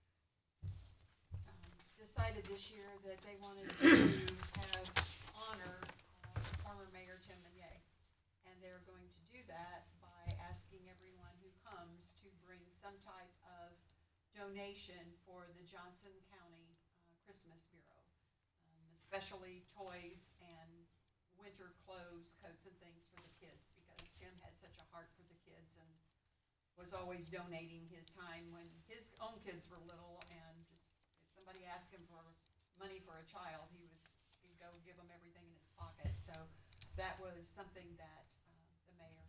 decided this year that they wanted to have honor former Mayor Tim Meunier. And they're going to do that by asking everyone who comes to bring some type of donation for the Johnson County Christmas Bureau, especially toys and winter clothes, coats and things for the kids, because Tim had such a heart for the kids and was always donating his time when his own kids were little, and just if somebody asked him for money for a child, he'd go give them everything in his pocket. So that was something that the mayor,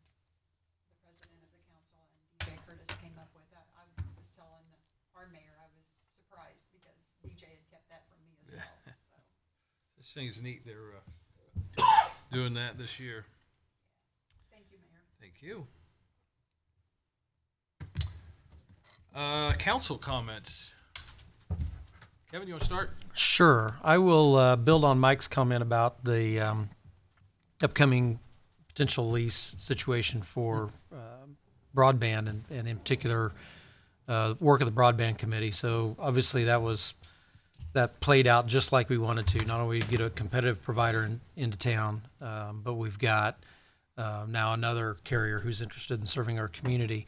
the president of the council, and DJ Curtis came up with. I was telling our mayor I was surprised because DJ had kept that from me as well. So This thing's neat. They're doing that this year. thank you, Mayor. Thank you. Council comments. Kevin, you want to start? Sure. I will build on Mike's comment about the upcoming potential lease situation for broadband and in particular work of the broadband committee. So obviously that played out just like we wanted to. Not only get a competitive provider into town, but we've got now another carrier who's interested in serving our community.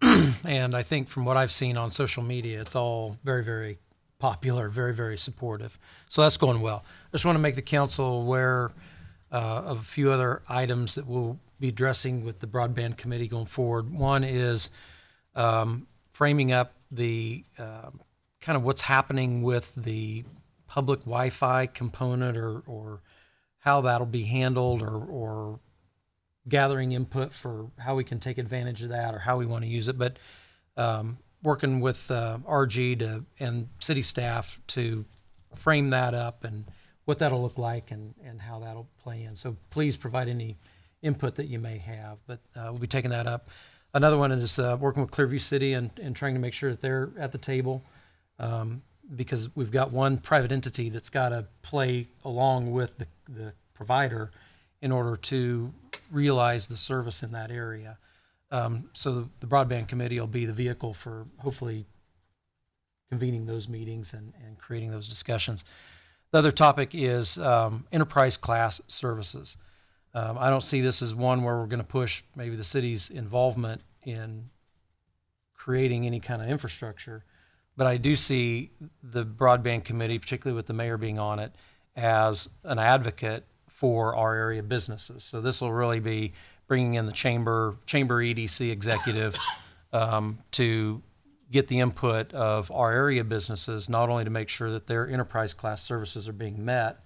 And I think from what I've seen on social media, it's all very, very popular, very, very supportive. So that's going well. I just want to make the council aware of a few other items that we'll be addressing with the broadband committee going forward. One is framing up the kind of what's happening with the public Wi-Fi component or how that'll be handled or gathering input for how we can take advantage of that or how we want to use it. But working with RG and city staff to frame that up and what that'll look like and how that'll play in. So please provide any input that you may have, but we'll be taking that up. Another one is working with Clearview City and trying to make sure that they're at the table because we've got one private entity that's got to play along with the provider in order to realize the service in that area. So the broadband committee will be the vehicle for hopefully convening those meetings and creating those discussions. The other topic is enterprise class services. I don't see this as one where we're going to push maybe the city's involvement in creating any kind of infrastructure, but I do see the broadband committee, particularly with the mayor being on it, as an advocate for our area businesses. So this will really be bringing in the chamber EDC executive to get the input of our area businesses, not only to make sure that their enterprise class services are being met,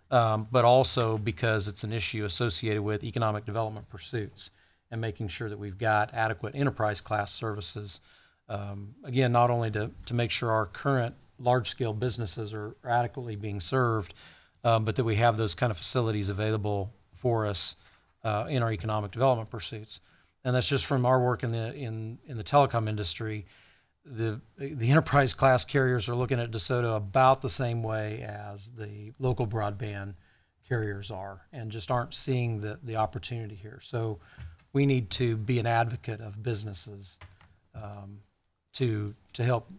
but also because it's an issue associated with economic development pursuits and making sure that we've got adequate enterprise class services. Again, not only to make sure our current large-scale businesses are adequately being served, but that we have those kind of facilities available for us in our economic development pursuits. And that's just from our work in the telecom industry. The enterprise class carriers are looking at DeSoto about the same way as the local broadband carriers are, and just aren't seeing the opportunity here. So we need to be an advocate of businesses to help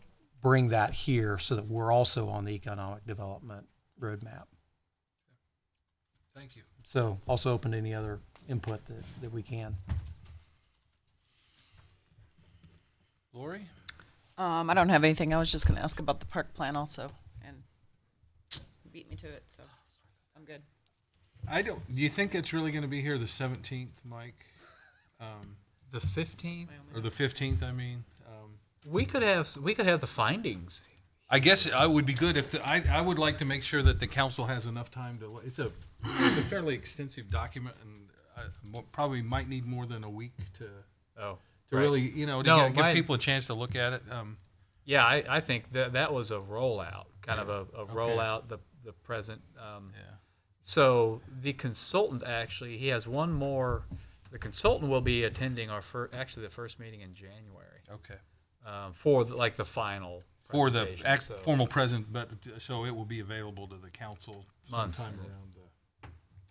bring that here so that we're also on the economic development roadmap. Thank you. So also open to any other input that we can. Lori? I don't have anything. I was just going to ask about the park plan also, and you beat me to it, so I'm good. Do you think it's really going to be here the 17th, Mike? The 15th? Or the 15th, I mean? We could have the findings. I guess it would be good if I would like to make sure that the council has enough time to. It's a fairly extensive document, and I probably might need more than a week to really give people a chance to look at it. Yeah, I think that was a rollout, kind of a rollout. The present. So the consultant actually, he has one more. The consultant will be attending the first meeting in January. Okay. for like the final For the presentation, so formal present, but so it will be available to the council Months sometime in around.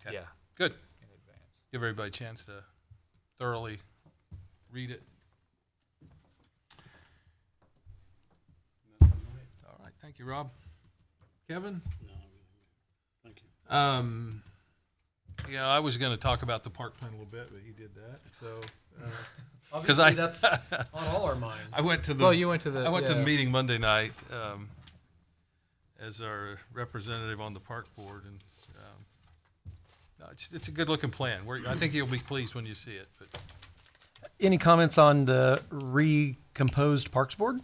Okay. yeah, Good. in advance. Give everybody a chance to thoroughly read it. All right, thank you, Rob. Kevin? No, thank you. Yeah, I was going to talk about the park plan a little bit, but you did that. So, Obviously, that's on all our minds. I went to the. Well, you went to the. I went to the yeah. meeting Monday night as our representative on the park board, and no, it's a good looking plan. I think you'll be pleased when you see it. But Any comments on the recomposed Parks Board?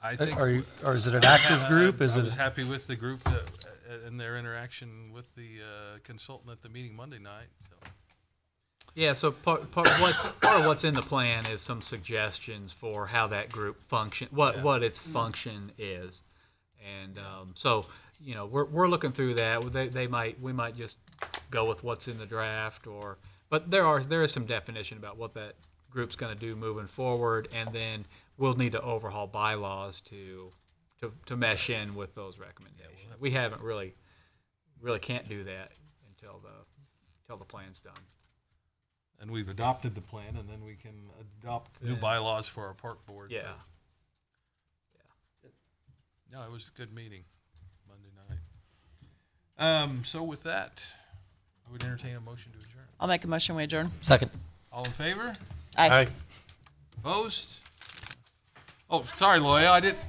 I think, Or is it an active group? Is I it? was happy with the group and their interaction with the consultant at the meeting Monday night. So. Yeah, so part of what's in the plan is some suggestions for how that group function, what its function is, and so we're looking through that. We might just go with what's in the draft, but there is some definition about what that group's going to do moving forward, and then we'll need to overhaul bylaws to mesh in with those recommendations. We haven't really can't do that until the plan's done. And we've adopted the plan, and then we can adopt new Yeah. bylaws for our park board. Yeah. No, it was a good meeting Monday night. So with that, I would entertain a motion to adjourn. I'll make a motion, we adjourn. Second. All in favor? Aye. Opposed? Oh, sorry, Loya, I didn't.